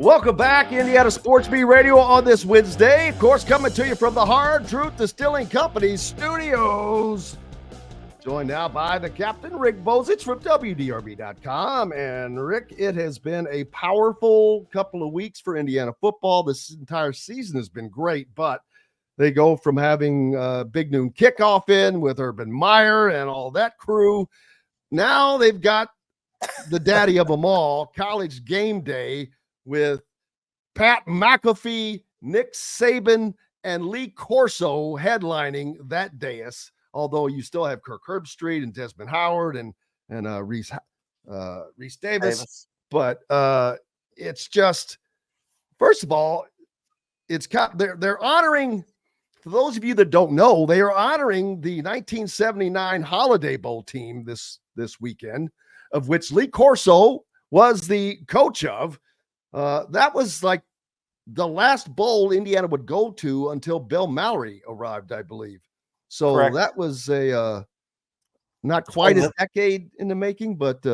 Welcome back, Indiana Sports Beat Radio on this Wednesday. Of course, coming to you from the Hard Truth Distilling Company studios. Joined now by the captain, Rick Bozich from WDRB.com. And Rick, it has been a powerful couple of weeks for Indiana football. This entire season has been great, but they go from having Big Noon Kickoff in with Urban Meyer and all that crew. Now they've got the daddy of them all, College GameDay, with Pat McAfee, Nick Saban, and Lee Corso headlining that dais. Although you still have Kirk Herbstreit and Desmond Howard and Reese Davis. But it's just, first of all, they're honoring, for those of you that don't know, they are honoring the 1979 Holiday Bowl team this weekend, of which Lee Corso was the coach of. That was like the last bowl Indiana would go to until Bill Mallory arrived, I believe. So Correct. That was a not quite a decade in the making, but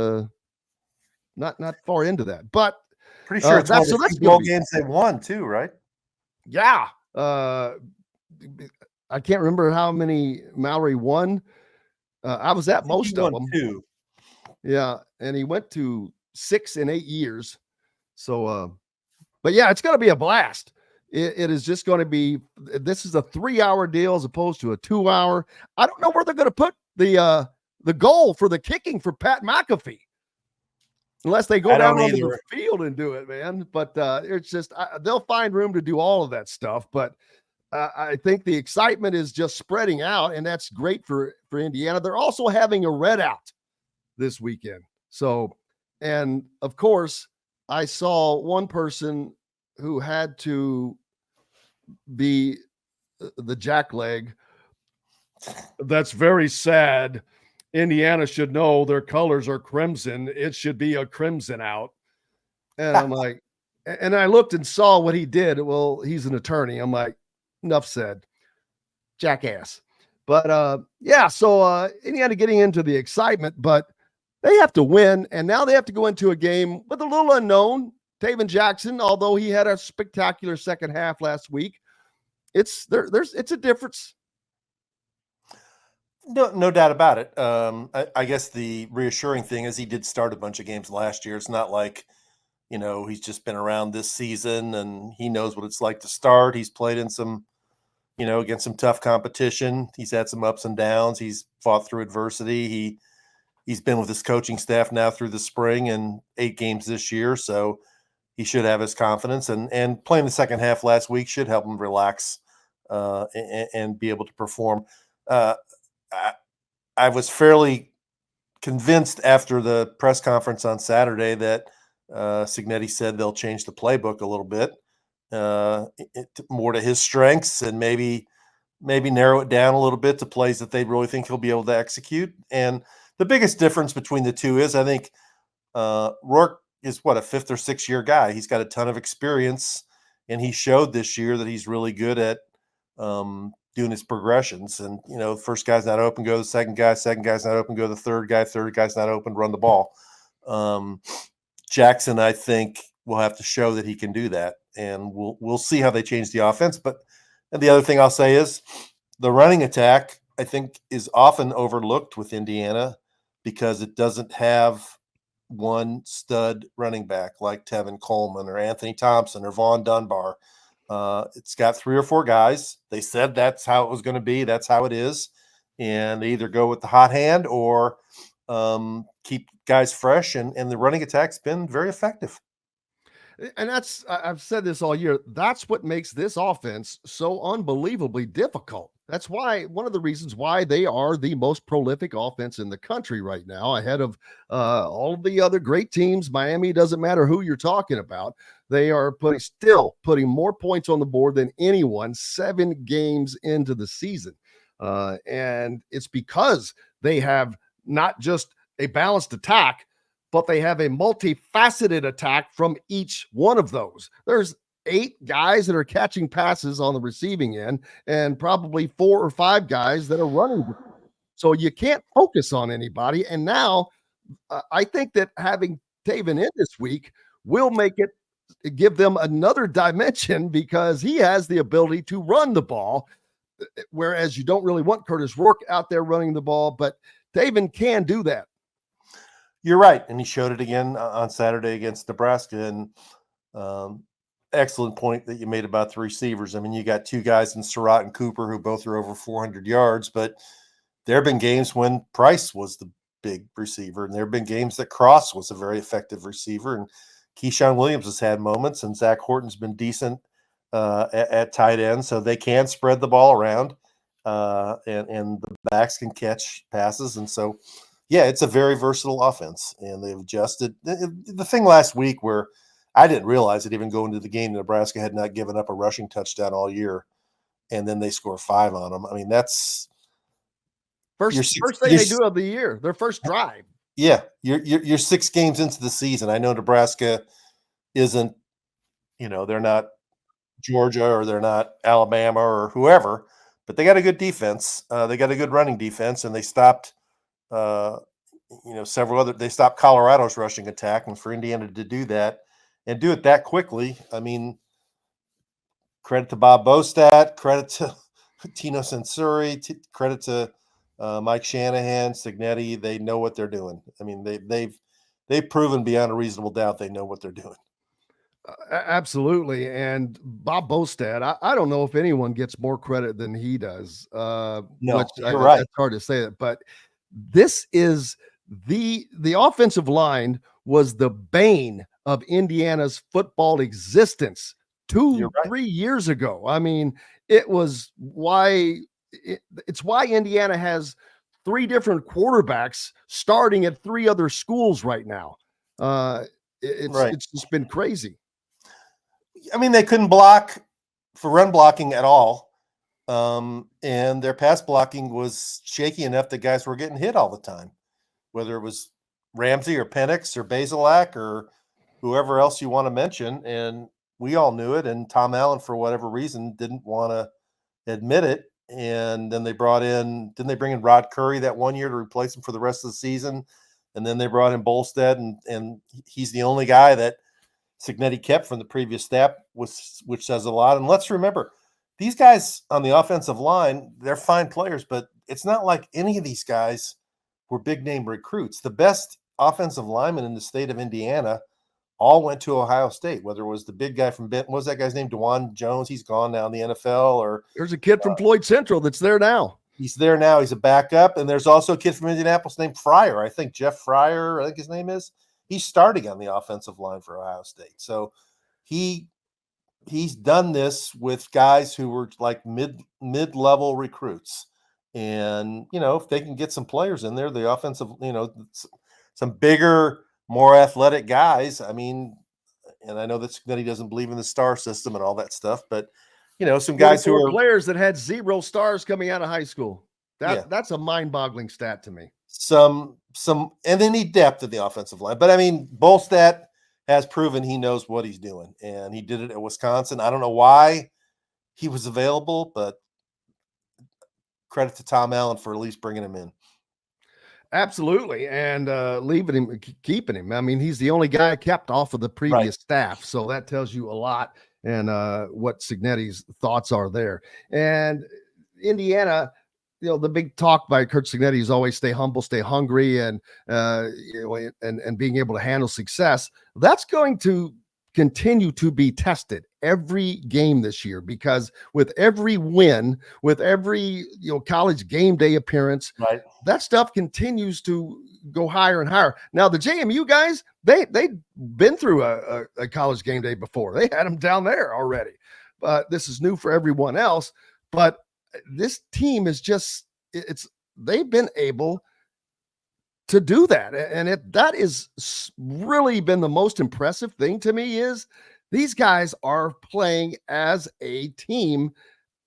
not far into that. But pretty sure it's one of the bowl games they won too, right? Yeah. I can't remember how many Mallory won. I was at most of them. 2. Yeah, and he went to 6 in 8 years. So, but yeah, it's going to be a blast. It is just going to be, this is a 3-hour deal as opposed to a 2-hour. I don't know where they're going to put the goal for the kicking for Pat McAfee, unless they go down onto the field and do it, man. But it's just, they'll find room to do all of that stuff. But I think the excitement is just spreading out, and that's great for Indiana. They're also having a red out this weekend. So, and of course, I saw one person who had to be the jackleg. That's very sad. Indiana should know their colors are crimson. It should be a crimson out. And I'm like, and I looked and saw what he did. Well, he's an attorney. I'm like, enough said. Jackass. But yeah, so Indiana getting into the excitement, but they have to win, and now they have to go into a game with a little unknown. Taven Jackson, although he had a spectacular second half last week, it's a difference. No doubt about it. I guess the reassuring thing is he did start a bunch of games last year. It's not like, he's just been around this season and he knows what it's like to start. He's played in some, against some tough competition. He's had some ups and downs. He's fought through adversity. He's been with his coaching staff now through the spring and 8 games this year. So he should have his confidence, and playing the second half last week should help him relax and be able to perform. I was fairly convinced after the press conference on Saturday that Cignetti said they'll change the playbook a little bit more to his strengths, and maybe narrow it down a little bit to plays that they really think he'll be able to execute. And the biggest difference between the two is I think Rourke is a 5th or 6th year guy. He's got a ton of experience, and he showed this year that he's really good at doing his progressions. And, first guy's not open, go to the second guy's not open, go to the third guy's not open, run the ball. Jackson, I think, will have to show that he can do that, and we'll see how they change the offense. But the other thing I'll say is the running attack, I think, is often overlooked with Indiana because it doesn't have one stud running back like Tevin Coleman or Anthony Thompson or Vaughn Dunbar. It's got 3 or 4 guys. They said that's how it was going to be. That's how it is. And they either go with the hot hand or keep guys fresh. And the running attack's been very effective. And I've said this all year. That's what makes this offense so unbelievably difficult. That's why, one of the reasons why they are the most prolific offense in the country right now, ahead of all of the other great teams. Miami, doesn't matter who you're talking about. They are still putting more points on the board than anyone 7 games into the season. And it's because they have not just a balanced attack, but they have a multifaceted attack from each one of those. There's 8 guys that are catching passes on the receiving end and probably 4 or 5 guys that are running. So you can't focus on anybody. And now I think that having Taven in this week will make it give them another dimension because he has the ability to run the ball, whereas you don't really want Curtis Rourke out there running the ball, but Taven can do that. You're right, and he showed it again on Saturday against Nebraska. And excellent point that you made about the receivers. I mean, you got two guys in Surratt and Cooper who both are over 400 yards, but there have been games when Price was the big receiver, and there have been games that Cross was a very effective receiver, and Keyshawn Williams has had moments, and Zach Horton's been decent at tight end, so they can spread the ball around, and the backs can catch passes, and so yeah, it's a very versatile offense, and they've adjusted. The thing last week where I didn't realize it even going into the game, Nebraska had not given up a rushing touchdown all year, and then they score 5 on them. I mean, that's first thing they do of the year, their first drive. Yeah, you're 6 games into the season. I know Nebraska isn't, they're not Georgia or they're not Alabama or whoever, but they got a good defense. They got a good running defense, and they stopped they stopped Colorado's rushing attack, and for Indiana to do that and do it that quickly, I mean, credit to Bob Bostad, credit to Tino Sensori, credit to Mike Shanahan, Signetti. They know what they're doing. I mean, they've proven beyond a reasonable doubt they know what they're doing. Absolutely. And Bob Bostad, I don't know if anyone gets more credit than he does. No, you're right. It's hard to say that, but this is the offensive line was the bane of Indiana's football existence 3 years ago. I mean, it was it's why Indiana has 3 different quarterbacks starting at 3 other schools right now. It's just been crazy. I mean, they couldn't block for run blocking at all. And their pass blocking was shaky enough that guys were getting hit all the time, whether it was Ramsey or Penix or Basilak or whoever else you want to mention. And we all knew it. And Tom Allen, for whatever reason, didn't want to admit it. And then didn't they bring in Rod Curry that one year to replace him for the rest of the season? And then they brought in Bolstead, and he's the only guy that Signetti kept from the previous staff, which says a lot. And let's remember, these guys on the offensive line, they're fine players, but it's not like any of these guys were big-name recruits. The best offensive linemen in the state of Indiana all went to Ohio State, whether it was the big guy from Benton. What was that guy's name? DeJuan Jones. He's gone now in the NFL. Or there's a kid from Floyd Central that's there now. He's there now. He's a backup. And there's also a kid from Indianapolis named Fryer. I think Jeff Fryer, I think his name is. He's starting on the offensive line for Ohio State. So he's done this with guys who were like mid-level recruits. And, if they can get some players in there, the offensive, some bigger, more athletic guys. I mean, and I know that he doesn't believe in the star system and all that stuff, but, some guys who are players that had 0 stars coming out of high school. That's a mind-boggling stat to me. Some, and they need depth at the offensive line. But I mean, Bolstead has proven he knows what he's doing, and he did it at Wisconsin. I don't know why he was available, but credit to Tom Allen for at least bringing him in. Absolutely. And keeping him. I mean, he's the only guy kept off of the previous staff. So that tells you a lot and what Signetti's thoughts are there. And Indiana, the big talk by Kurt Signetti is always stay humble, stay hungry, and being able to handle success. That's going to continue to be tested every game this year, because with every win, with every college game day appearance, that stuff continues to go higher and higher. Now the JMU guys, they've been through a college game day before. They had them down there already, but this is new for everyone else. But this team is they've been able to do that. And that is really been the most impressive thing to me is these guys are playing as a team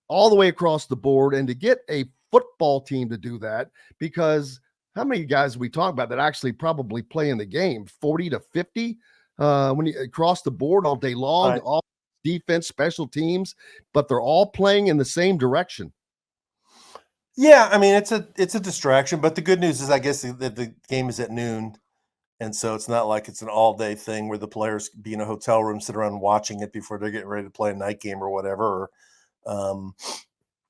all the way across the board. And to get a football team to do that, because how many guys we talk about that actually probably play in the game? 40 to 50 when you across the board all day long, all defense, special teams, but they're all playing in the same direction. Yeah, I mean, it's a distraction, but the good news is I guess that the game is at noon, And so it's not like it's an all-day thing where the players be in a hotel room, sit around watching it before they're getting ready to play a night game or whatever. Or,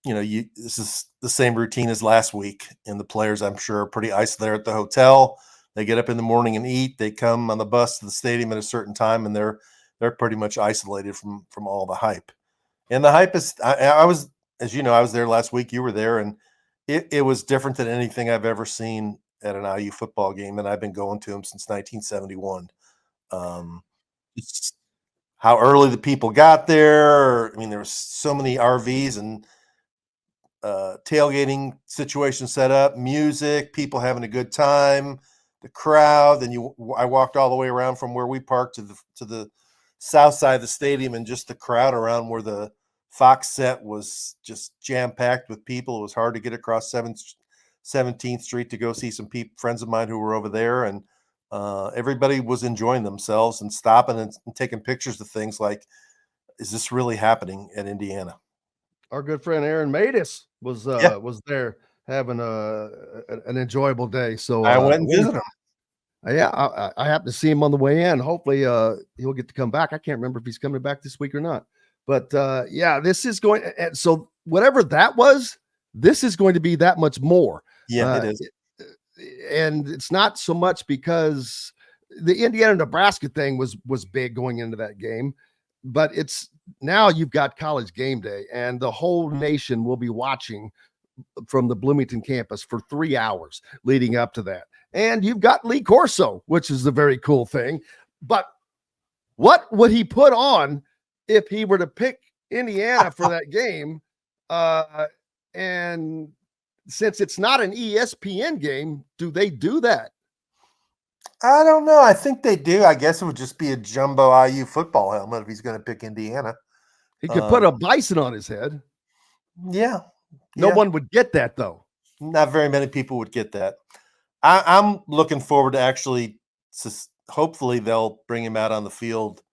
this is the same routine as last week. And the players, I'm sure, are pretty isolated there at the hotel. They get up in the morning and eat. They come on the bus to the stadium at a certain time, and they're pretty much isolated from all the hype. And the hype is, I was, as you know, I was there last week. You were there, and it was different than anything I've ever seen at an IU football game, and I've been going to them since 1971. It's how early the people got there. I mean, there was so many RVs and tailgating situations set up, music, people having a good time, the crowd. Then I walked all the way around from where we parked to the south side of the stadium, and just the crowd around where the Fox set was just jam-packed with people. It was hard to get across 17th Street to go see some friends of mine who were over there, and everybody was enjoying themselves and stopping and taking pictures of things like, is this really happening at Indiana? Our good friend Aaron Matus was there having an enjoyable day. So I went and visited him. Yeah, I happened to see him on the way in. Hopefully he'll get to come back. I can't remember if he's coming back this week or not. But yeah, this is going. And so whatever that was, this is going to be that much more. Yeah, it is. And it's not so much because the Indiana-Nebraska thing was big going into that game, but it's now you've got College GameDay, and the whole nation will be watching from the Bloomington campus for 3 hours leading up to that. And you've got Lee Corso, which is a very cool thing. But what would he put on if he were to pick Indiana for that game? And since it's not an ESPN game, do they do that? I don't know. I think they do. I guess it would just be a jumbo IU football helmet if he's going to pick Indiana. He could put a bison on his head. Yeah. No one would get that, though. Not very many people would get that. I'm looking forward to actually, hopefully they'll bring him out on the field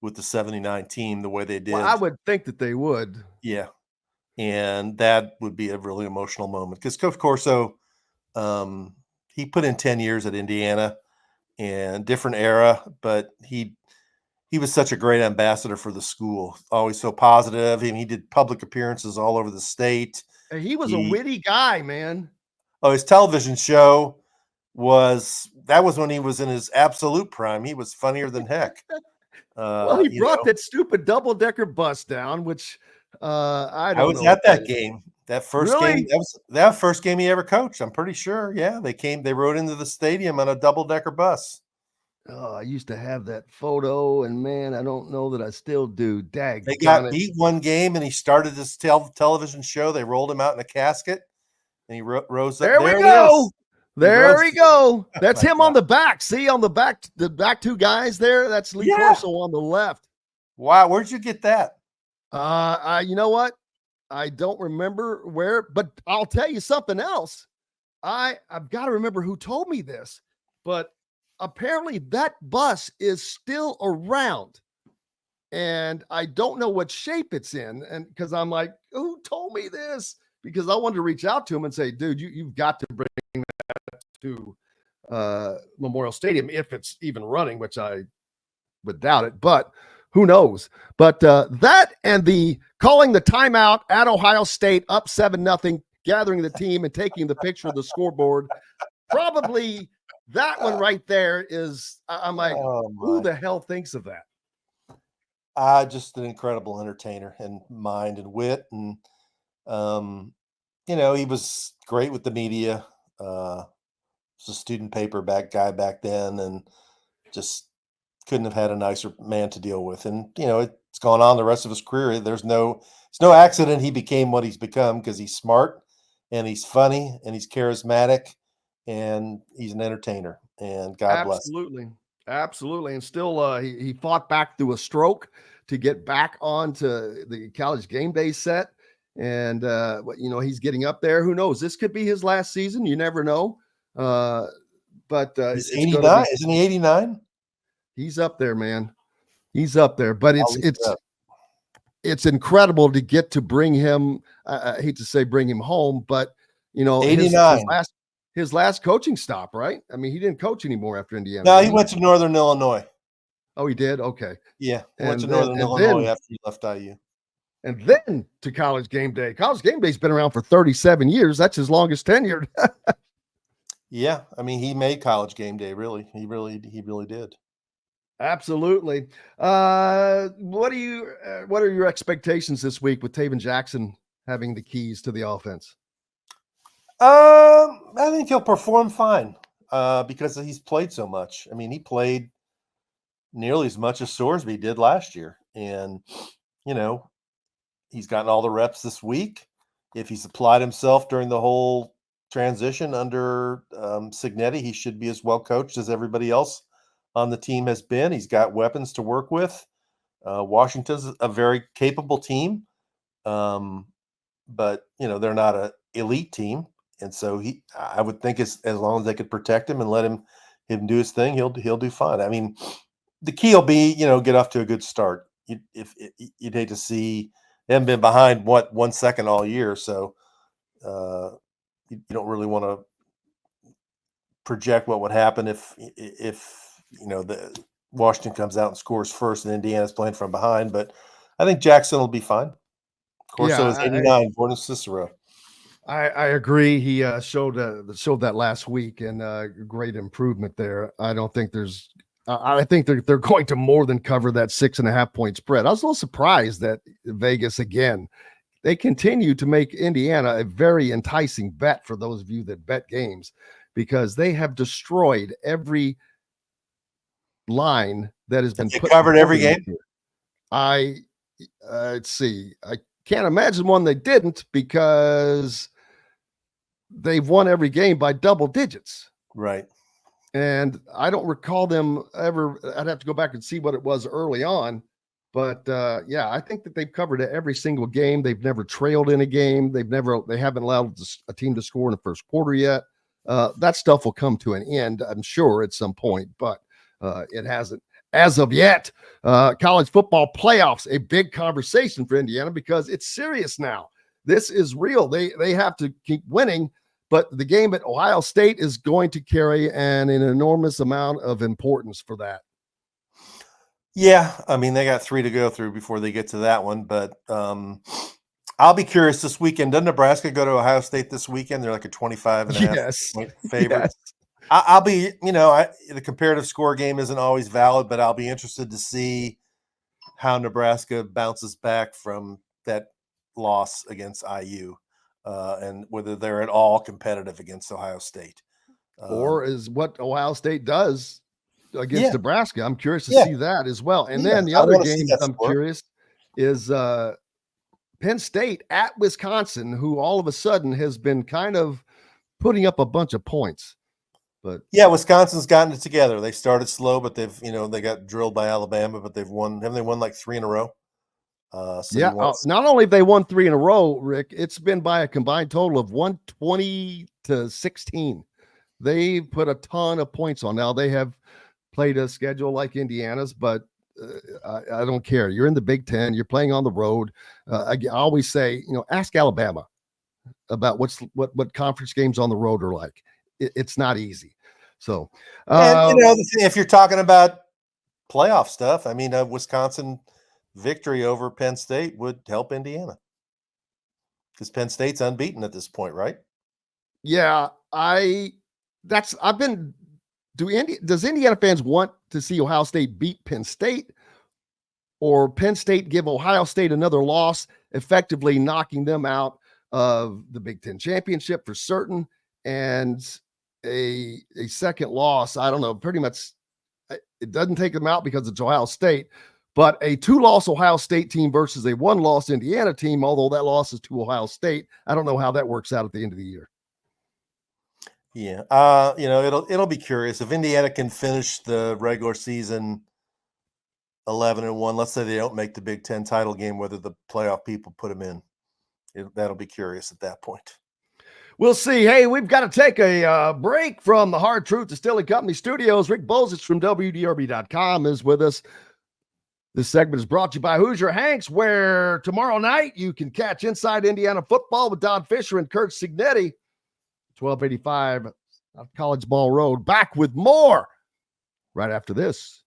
with the 79 team the way they did. Well, I would think that they would. Yeah. And that would be a really emotional moment because Coach Corso, he put in 10 years at Indiana and different era, but he was such a great ambassador for the school, always so positive. He did public appearances all over the state. He was a witty guy, man. Oh, his television show was when he was in his absolute prime. He was funnier than heck. Well, he brought that stupid double-decker bus down, which I was at that game. That first really? game, that first game he ever coached. I'm pretty sure. Yeah, they rode into the stadium on a double-decker bus. Oh, I used to have that photo, and man, I don't know that I still do. Dag, they got beat one game, and he started this television show. They rolled him out in a casket, and he rose up. There we go. There we go. That's him on the back. See, on the back two guys there. That's Lee Corso on the left. Wow, where'd you get that? You know what? I don't remember where, but I'll tell you something else. I've got to remember who told me this, but apparently that bus is still around, and I don't know what shape it's in. And because I'm like, who told me this? Because I wanted to reach out to him and say, dude, you've got to bring that to Memorial Stadium if it's even running, which I would doubt it, but who knows? But that and the calling the timeout at Ohio State up 7-0, gathering the team and taking the picture of the scoreboard, probably that one right there is, I'm like, who the hell thinks of that? Just an incredible entertainer and mind and wit. And, he was great with the media. Was a student paper guy back then, and just couldn't have had a nicer man to deal with. And, it's gone on the rest of his career. It's no accident he became what he's become, because he's smart and he's funny and he's charismatic and he's an entertainer, and God bless him. Absolutely. And still, he fought back through a stroke to get back onto the College GameDay set. And, he's getting up there. Who knows? This could be his last season. You never know. But he's 89. Isn't he 89? He's up there, man. He's up there. But it's incredible to get to bring him. I hate to say bring him home, but 89. his last coaching stop, right? I mean, he didn't coach anymore after Indiana. No, he went to Northern Illinois. Oh, he did? Okay. Yeah, he went to Northern Illinois after he left IU. And then to College GameDay. College GameDay's been around for 37 years. That's his longest tenured. Yeah, I mean, he made College GameDay. Really, he really did. Absolutely. What are your expectations this week with Taven Jackson having the keys to the offense? I think he'll perform fine because he's played so much. I mean, he played nearly as much as Sorsby did last year, and he's gotten all the reps this week. If he's applied himself during the whole transition under Cignetti, he should be as well coached as everybody else on the team has been. He's got weapons to work with. Washington's a very capable team, but they're not an elite team, and so I would think as long as they could protect him and let him do his thing, he'll do fine. I mean, the key will be get off to a good start. You'd hate to see them been behind 1 second all year, so you don't really want to project what would happen if the Washington comes out and scores first and Indiana's playing from behind. But I think Jackson will be fine. Of course, so is 89, Gordon Cicero. I agree. He showed that last week, and great improvement there. I don't think there's. I think they're going to more than cover that 6.5 point spread. I was a little surprised that Vegas again. They continue to make Indiana a very enticing bet for those of you that bet games, because they have destroyed every line that has been covered every game. Let's see. I can't imagine one they didn't, because they've won every game by double digits. Right. And I don't recall them ever. I'd have to go back and see what it was early on. But I think that they've covered every single game. They've never trailed in a game. They haven't allowed a team to score in the first quarter yet. That stuff will come to an end, I'm sure, at some point, but it hasn't as of yet. College football playoffs, a big conversation for Indiana, because it's serious now. This is real. They have to keep winning, but the game at Ohio State is going to carry an enormous amount of importance for that. Yeah, I mean, they got 3 to go through before they get to that one, but I'll be curious this weekend. Doesn't Nebraska go to Ohio State this weekend? They're like a 25.5 point favorite. Yes. I'll be, the comparative score game isn't always valid, but I'll be interested to see how Nebraska bounces back from that loss against IU, and whether they're at all competitive against Ohio State. Or is what Ohio State does against Nebraska. I'm curious to see that as well. And then the other game I'm curious is Penn State at Wisconsin, who all of a sudden has been kind of putting up a bunch of points. But Wisconsin's gotten it together. They started slow, but they've, they got drilled by Alabama, but they've won. Haven't they won like 3 in a row? Not only have they won 3 in a row, Rick, it's been by a combined total of 120-16. They put a ton of points on. Now they have played a schedule like Indiana's, but I don't care. You're in the Big Ten. You're playing on the road. I always say, ask Alabama about what conference games on the road are like. It's not easy. So, if you're talking about playoff stuff, I mean, a Wisconsin victory over Penn State would help Indiana, because Penn State's unbeaten at this point, right? Yeah, does Indiana fans want to see Ohio State beat Penn State, or Penn State give Ohio State another loss, effectively knocking them out of the Big Ten championship for certain, and a second loss? I don't know, pretty much it doesn't take them out because it's Ohio State, but a 2-loss Ohio State team versus a 1-loss Indiana team, although that loss is to Ohio State. I don't know how that works out at the end of the year. Yeah. It'll be curious if Indiana can finish the regular season 11-1. Let's say they don't make the Big Ten title game, whether the playoff people put them in. That'll be curious at that point. We'll see. Hey, we've got to take a break from the Hard Truth Distilling Company studios. Rick Bozich from WDRB.com is with us. This segment is brought to you by Hoosier Hanks, where tomorrow night you can catch Inside Indiana Football with Don Fisher and Kurt Cignetti, 1285 College Ball Road. Back with more right after this.